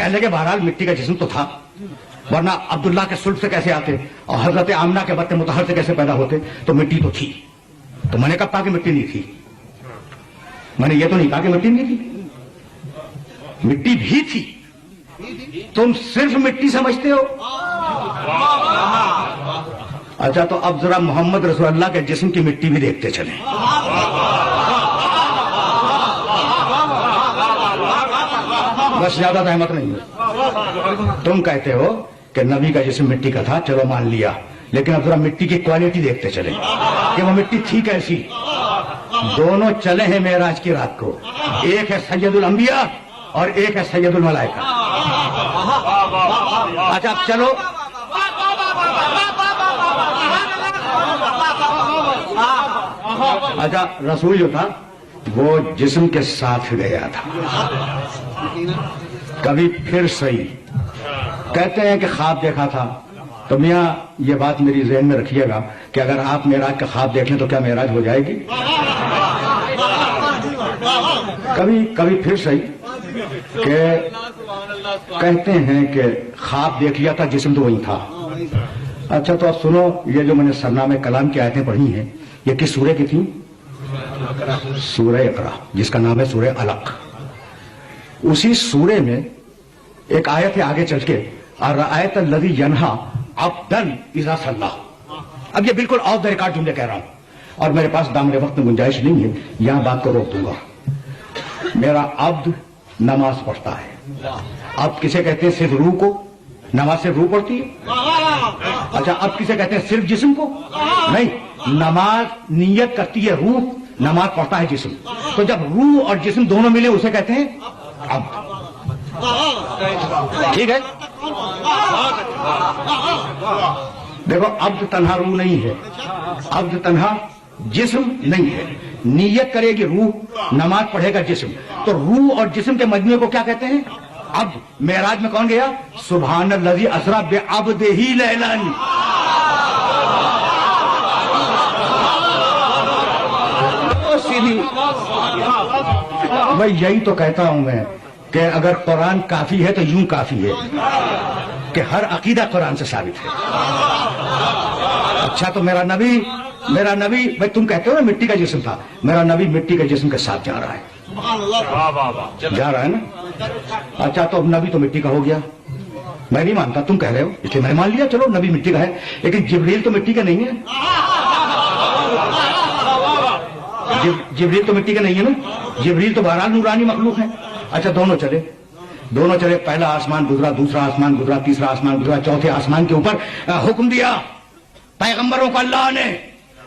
कहने लगे बहरहाल मिट्टी का जिस्म तो था, वरना अब्दुल्ला के सुल्फ से कैसे आते और हजरत आमना के बत्ते मुतहर से कैसे पैदा होते, तो मिट्टी तो थी। तो मैंने कब कहा कि मिट्टी नहीं थी? मैंने ये तो नहीं कहा कि मिट्टी नहीं थी, मिट्टी भी थी। तुम सिर्फ मिट्टी समझते हो। अच्छा, तो अब जरा मोहम्मद रसूलुल्लाह के जिस्म की मिट्टी भी देखते चले। बस ज्यादा सहमत नहीं है। तुम कहते हो कि नबी का जिस्म मिट्टी का था, चलो मान लिया, लेकिन अब जरा मिट्टी की क्वालिटी देखते चले कि वो मिट्टी थी कैसी। दोनों चले हैं मेराज की रात को, एक है सैयदुल अंबिया और एक है सैयदुल मलाइका। अच्छा, अब चलो अच्छा, रसूल जो था वो जिस्म के साथ गया था। कभी फिर सही कहते हैं कि ख्वाब देखा था, तो मियाँ ये बात मेरी ज़हन में रखिएगा कि अगर आप मेराज का ख्वाब देख लें तो क्या मेराज हो जाएगी? कभी कभी फिर सही कि कहते हैं कि ख्वाब देख लिया था, जिस्म तो वही था। अच्छा, तो अब सुनो, ये जो मैंने सरनामे कलाम की आयतें पढ़ी हैं, ये किस सूरह की थी? सूरह इकरा, जिसका नाम है सूरह अलक। उसी सूरह में एक आयत है आगे चल के, अर्रअयत अल्लज़ी यन्हा अब्दन इज़ा सल्ला। अब ये बिल्कुल ऑफ द रिकॉर्ड जुमले कह रहा हूं और मेरे पास दामने वक्त में गुंजाइश नहीं है, यहां बात को रोक दूंगा। मेरा अब्द नमाज पढ़ता है। अब किसे कहते हैं सिर्फ रूह को? नमाज सिर्फ रूह पढ़ती है। अच्छा, अब किसे कहते हैं सिर्फ जिस्म को? नहीं, नमाज नियत करती है रूह, नमाज पढ़ता है जिस्म। तो जब रूह और जिस्म दोनों मिले उसे कहते हैं अब्द। ठीक है, देखो, अब्द तन्हा रूह नहीं है, अब्द तन्हा जिस्म नहीं है। नियत करेगी रूह, नमाज पढ़ेगा जिस्म, तो रूह और जिस्म के मजमूए को क्या कहते हैं? अब्द। मेराज में कौन गया? सुब्हानल्लज़ी असरा बिअब्दिही लैलन। सीधी भाई, यही तो कहता हूं मैं कि अगर कुरान काफी है तो यूं काफी है कि हर अकीदा कुरान से साबित है। अच्छा, तो मेरा नबी भाई, तुम कहते हो ना मिट्टी का जिस्म था, मेरा नबी मिट्टी के जिस्म के साथ जा रहा है। जा रहा है ना? अच्छा, तो अब नबी तो मिट्टी का हो गया। मैं नहीं मानता, तुम कह रहे हो इसलिए मैं मान लिया, चलो नबी मिट्टी का है, लेकिन जिब्रील तो मिट्टी का नहीं है। जिब्रील तो मिट्टी का नहीं है ना, जिब्रील तो बहरहाल नूरानी मखलूक है। अच्छा, दोनों चले, पहला आसमान गुजरा, दूसरा आसमान गुजरा, तीसरा आसमान गुजरा, चौथे आसमान के ऊपर हुक्म दिया पैगंबरों को अल्लाह ने।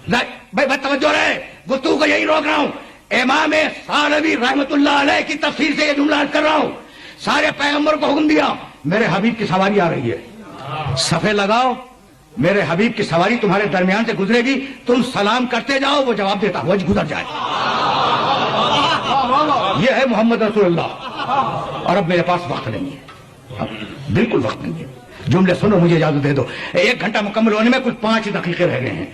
भाई तवज्जो रहे, गुफ्तगू को यही रोक रहा हूं। इमाम सालवी रहमतुल्लाह अलैह की तफसीर से ये जुमला कर रहा हूं। सारे पैगंबरों को हुक्म दिया, मेरे हबीब की सवारी आ रही है, सफे लगाओ, मेरे हबीब की सवारी तुम्हारे दरमियान से गुजरेगी, तुम सलाम करते जाओ, वो जवाब देता हुआ गुजर जाए। ये है मोहम्मद रसूलुल्लाह। और अब मेरे पास वक्त नहीं है, अब बिल्कुल वक्त नहीं है। जुमले सुनो, मुझे इजाजत दे दो। 1 घंटा मुकम्मल होने में कुछ 5 दकीके रह गए हैं,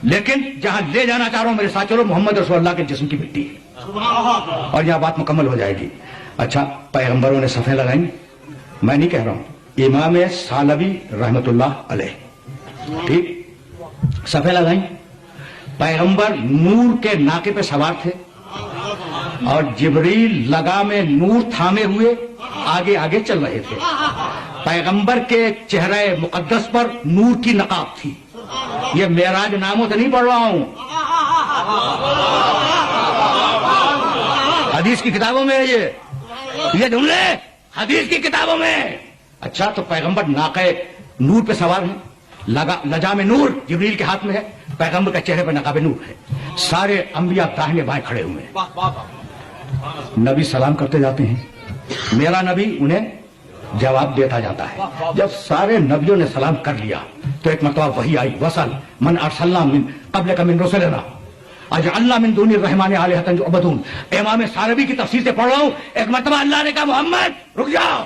लेकिन जहां ले जाना चाह रहा हूं, मेरे साथ चलो, मोहम्मद रसूलुल्लाह के जिस्म की मिट्टी और यहां बात मुकम्मल हो जाएगी। अच्छा, पैगंबरों ने सफ़ें लगाई, मैं नहीं कह रहा हूं, इमाम सालवी रहमतुल्लाह अलैह, ठीक, सफ़ें लगाई। पैगंबर नूर के नाके पे सवार थे और जिब्रील लगा में नूर थामे हुए आगे आगे चल रहे थे। पैगंबर के चेहरे मुकद्दस पर नूर की नकाब थी। ये मेराज नामों से नहीं पढ़ रहा हूं, हदीस की किताबों में है ये जुमले हदीस की किताबों में। अच्छा, तो पैगंबर नाके नूर पे सवार हैं, लजा में नूर जिब्रील के हाथ में है, पैगंबर के चेहरे पर नकाब नूर है, सारे अंबिया दाहिने बाएं खड़े हुए हैं। नबी सलाम करते जाते हैं, मेरा नबी उन्हें जवाब देता जाता है। जब सारे नबियों ने सलाम कर लिया तो एक मरतबा वही आई, वसल मन अरसलना मिन क़ब्लिका मिन रुसुलिना अजअलना मिन दूनि रहमानि आलिहतन युअबदून। इमाम सालवी की तफसीर से पढ़ रहा हूं। एक मरतबा अल्लाह ने कहा, मोहम्मद रुक जाओ।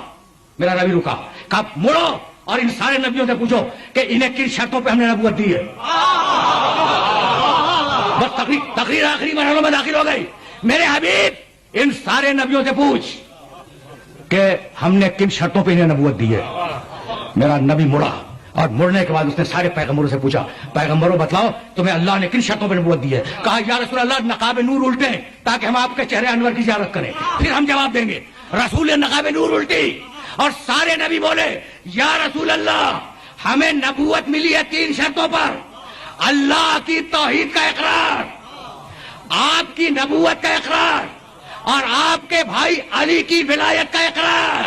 मेरा नबी रुका, कहा मुड़ो और इन सारे नबियों से पूछो कि इन्हें किन शर्तों पे हमने नबूवत दी है। बस तकरीर आखिरी मरहलों में दाखिल हो गई। मेरे हबीब, इन सारे नबियों से पूछ کہ ہم نے کن شرطوں پہ انہیں نبوت دی ہے. میرا نبی مڑا اور مڑنے کے بعد اس نے سارے پیغمبروں سے پوچھا, پیغمبروں بتلاؤ تمہیں اللہ نے کن شرطوں پہ نبوت دی ہے؟ کہا یا رسول اللہ نقاب نور الٹے تاکہ ہم آپ کے چہرے انور کی زیارت کریں, پھر ہم جواب دیں گے. رسول نے نقاب نور الٹی اور سارے نبی بولے یا رسول اللہ ہمیں نبوت ملی ہے 3 شرطوں پر. اللہ کی توحید کا اقرار, آپ کی نبوت کا اقرار اور آپ کے بھائی علی کی ولایت کا اقرار.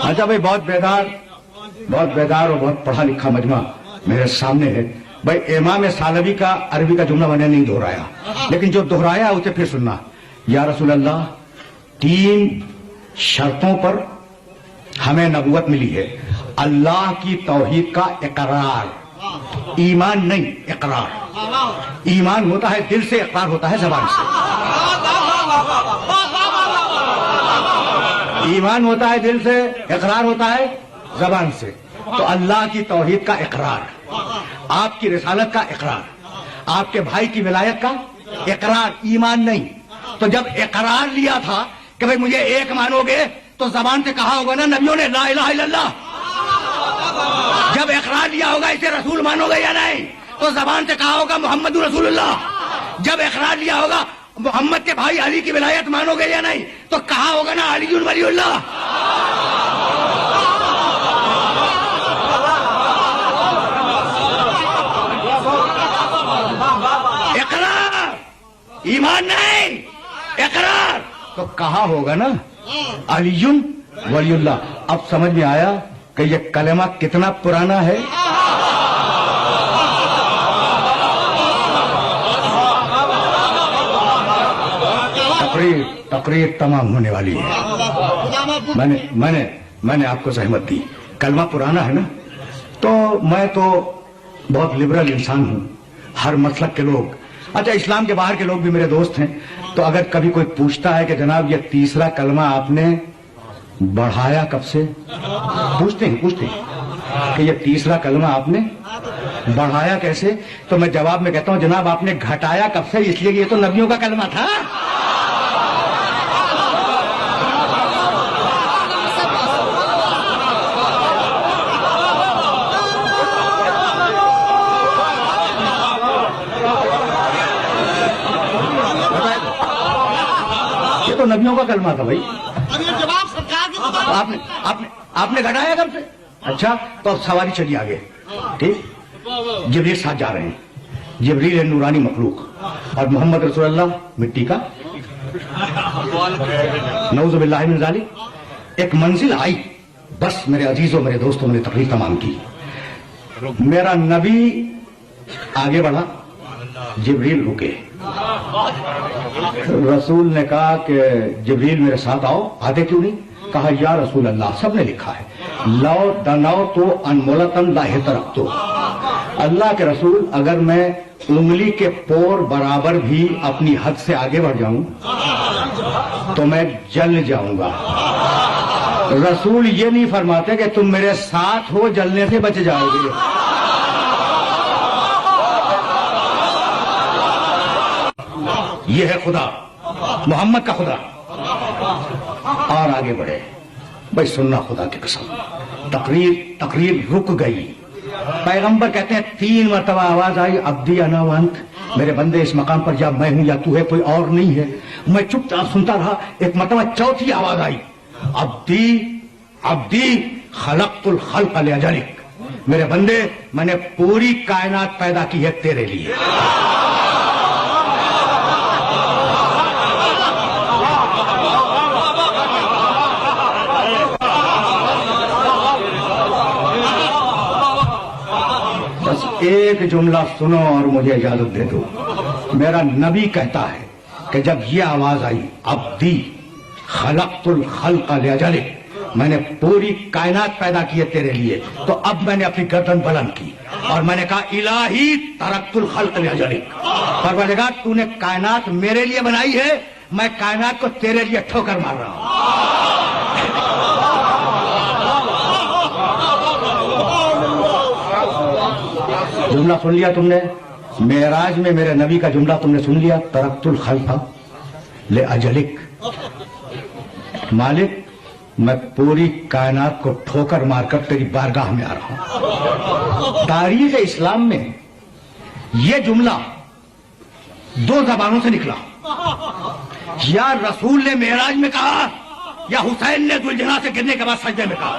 اچھا بھائی, بہت بیدار اور بہت پڑھا لکھا مجمع میرے سامنے ہے. بھائی امام سالبی کا عربی کا جملہ میں نے نہیں دہرایا, لیکن جو دہرایا اسے پھر سننا. یا رسول اللہ 3 شرطوں پر ہمیں نبوت ملی ہے. اللہ کی توحید کا اقرار, ایمان نہیں اقرار. ایمان ہوتا ہے دل سے, اقرار ہوتا ہے زبان سے. ایمان ہوتا ہے دل سے, اقرار ہوتا ہے زبان سے. تو اللہ کی توحید کا اقرار, آپ کی رسالت کا اقرار, آپ کے بھائی کی ولایت کا اقرار, ایمان نہیں. تو جب اقرار لیا تھا کہ بھئی مجھے ایک مانو گے تو زبان سے کہا ہوگا نا نبیوں نے لا الہ الا اللہ. جب اقرار لیا ہوگا اسے رسول مانو گے یا نہیں تو زبان سے کہا ہوگا محمد رسول اللہ. جب اقرار لیا ہوگا محمد کے بھائی علی کی ولایت مانو گے یا نہیں تو کہا ہوگا نا علی ولی اللہ. اقرار, ایمان نہیں اقرار. تو کہا ہوگا نا علی ولی اللہ. اب سمجھ میں آیا کہ یہ کلمہ کتنا پرانا ہے. تقریر تمام ہونے والی ہے. میں نے آپ کو زحمت دی. کلمہ پرانا ہے نا, تو میں تو بہت لبرل انسان ہوں. ہر مسلک کے لوگ, اچھا اسلام کے باہر کے لوگ بھی میرے دوست ہیں. تو اگر کبھی کوئی پوچھتا ہے کہ جناب یہ 3 کلمہ آپ نے بڑھایا کب سے, پوچھتے ہیں کہ یہ 3 کلمہ آپ نے بڑھایا کیسے, تو میں جواب میں کہتا ہوں جناب آپ نے گھٹایا کب سے, اس لیے یہ تو نبیوں کا کلمہ تھا. تو نبیوں کا کلمہ تھا بھائی. آپ نے گھٹایا کب سے؟ اچھا تو اب سواری چلی آگے. ٹھیک, جبریل ساتھ جا رہے ہیں. جبریل ہے نورانی مخلوق اور محمد رسول اللہ مٹی کا, نعوذ باللہ من ذالک. ایک منزل آئی, بس میرے عزیزوں میرے دوستوں نے تقریر تمام کی. میرا نبی آگے بڑھا, جبریل رکے. رسول نے کہا کہ جبریل میرے ساتھ آؤ. آتے کیوں نہیں؟ کہا یا رسول اللہ سب نے لکھا ہے لو دناؤ تو انمولتن لاہ ترکتو. اللہ کے رسول اگر میں انگلی کے پور برابر بھی اپنی حد سے آگے بڑھ جاؤں تو میں جل جاؤں گا. رسول یہ نہیں فرماتے کہ تم میرے ساتھ ہو جلنے سے بچ جاؤ گے. یہ ہے خدا, محمد کا خدا. اور آگے بڑھے بھائی, سننا خدا کی قسم. تقریر رک گئی. پیغمبر کہتے ہیں 3 مرتبہ آواز آئی عبدی انا وانت, میرے بندے اس مقام پر یا میں ہوں یا تو ہے, کوئی اور نہیں ہے. میں چپ چاپ سنتا رہا. ایک مرتبہ 4تھی آواز آئی عبدی خلقت الخلق لاجلک, میرے بندے میں نے پوری کائنات پیدا کی ہے تیرے لیے. ایک جملہ سنو اور مجھے اجازت دے دو. میرا نبی کہتا ہے کہ جب یہ آواز آئی عبدی خلقت الخلق لاجلک, میں نے پوری کائنات پیدا کی ہے تیرے لیے, تو اب میں نے اپنی گردن بلند کی اور میں نے کہا الہی ترکت الخلق لاجلک. परवरदिगार तूने कायनात मेरे लिए बनाई है, मैं कायनात को तेरे लिए ठोकर मार रहा हूं। जुमला सुन लिया तुमने, मेराज में मेरे नबी का जुमला तुमने सुन लिया, तरक्तुल खल्फा ले अजलिक। मालिक मैं पूरी कायनात को ठोकर मारकर तेरी बारगाह में आ रहा हूं। तारीख इस्लाम में यह जुमला दो जबानों से निकला, या रसूल ने मेराज में कहा या हुसैन ने दुलजना से गिरने के बाद सजदे में कहा।